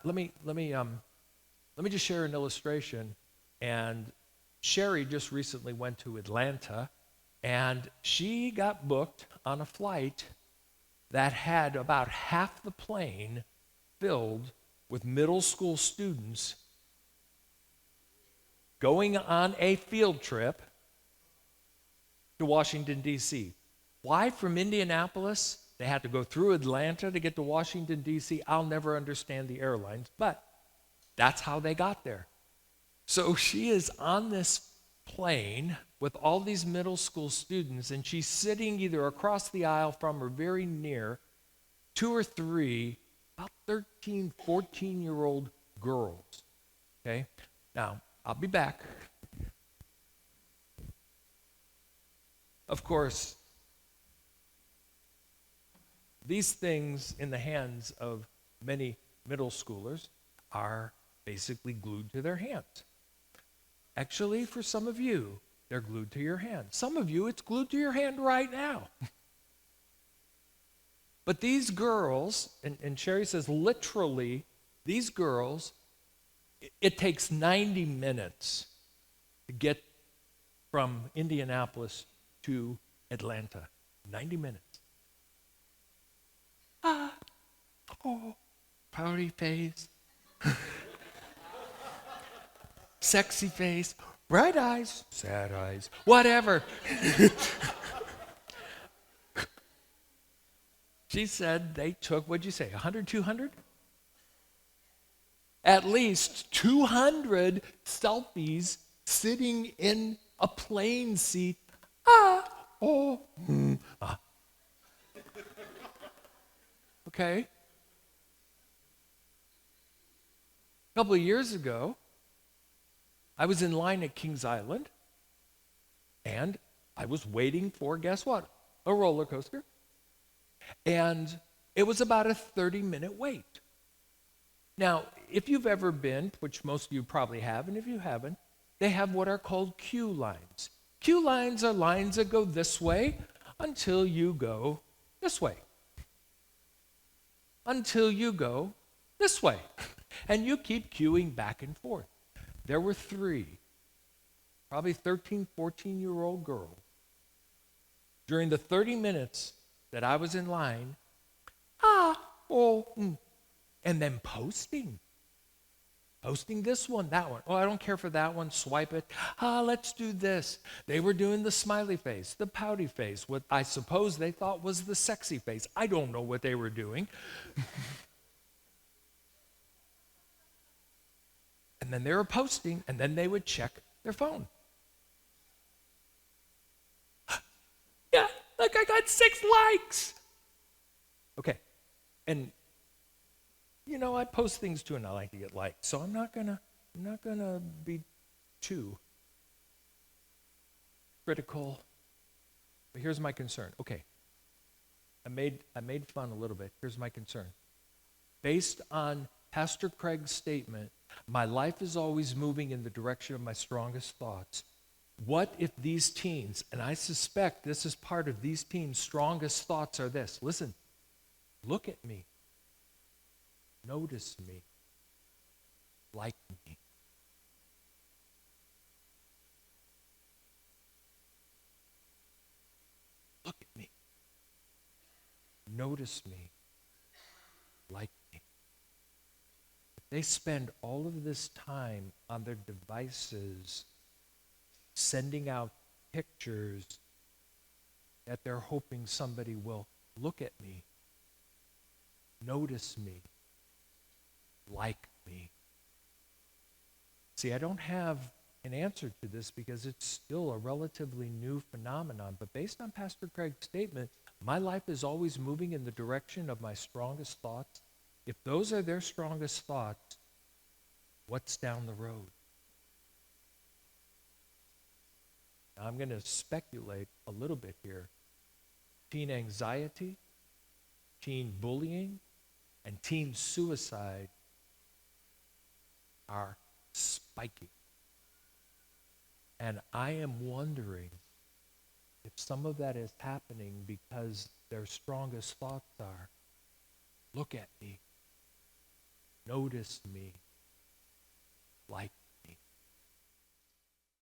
let me just share an illustration. And Sherry just recently went to Atlanta, and she got booked on a flight that had about half the plane filled with middle school students going on a field trip to Washington, D.C. Why from Indianapolis? They had to go through Atlanta to get to Washington, D.C. I'll never understand the airlines, but that's how they got there. So she is on this plane with all these middle school students, and she's sitting either across the aisle from or very near two or three about 13, 14-year-old girls. Okay? Now, I'll be back. Of course, these things in the hands of many middle schoolers are basically glued to their hands. Actually, for some of you, they're glued to your hand. Some of you, it's glued to your hand right now. But these girls, and Sherry says literally, these girls, it takes 90 minutes to get from Indianapolis to Atlanta. 90 minutes. Pouty face. Sexy face. Bright eyes. Sad eyes. Whatever. She said they took, what'd you say, 100, 200? At least 200 selfies sitting in a plane seat. Okay. A couple of years ago, I was in line at Kings Island, and I was waiting for, guess what? A roller coaster. And it was about a 30-minute wait. Now, if you've ever been, which most of you probably have, and if you haven't, they have what are called queue lines. Queue lines are lines that go this way until you go this way. Until you go this way. And you keep queuing back and forth. There were three, probably 13, 14-year-old girls. During the 30 minutes that I was in line, and then posting this one, that one. Oh, I don't care for that one, swipe it. Let's do this. They were doing the smiley face, the pouty face, what I suppose they thought was the sexy face. I don't know what they were doing. And then they were posting, and then they would check their phone. Yeah, look, I got 6 likes. Okay, and you know, I post things too, and I like to get liked, so I'm not gonna be too critical. But here's my concern. Okay, I made fun a little bit. Here's my concern. Based on Pastor Craig's statement, my life is always moving in the direction of my strongest thoughts. What if these teens, and I suspect this is part of these teens' strongest thoughts are this. Listen, look at me. Notice me. Like me. Look at me. Notice me. Like me. They spend all of this time on their devices sending out pictures that they're hoping somebody will look at me, notice me, like me. See, I don't have an answer to this because it's still a relatively new phenomenon, but based on Pastor Craig's statement, my life is always moving in the direction of my strongest thoughts. If those are their strongest thoughts, what's down the road? Now, I'm going to speculate a little bit here. Teen anxiety, teen bullying, and teen suicide are spiking. And I am wondering if some of that is happening because their strongest thoughts are, look at me, noticed me.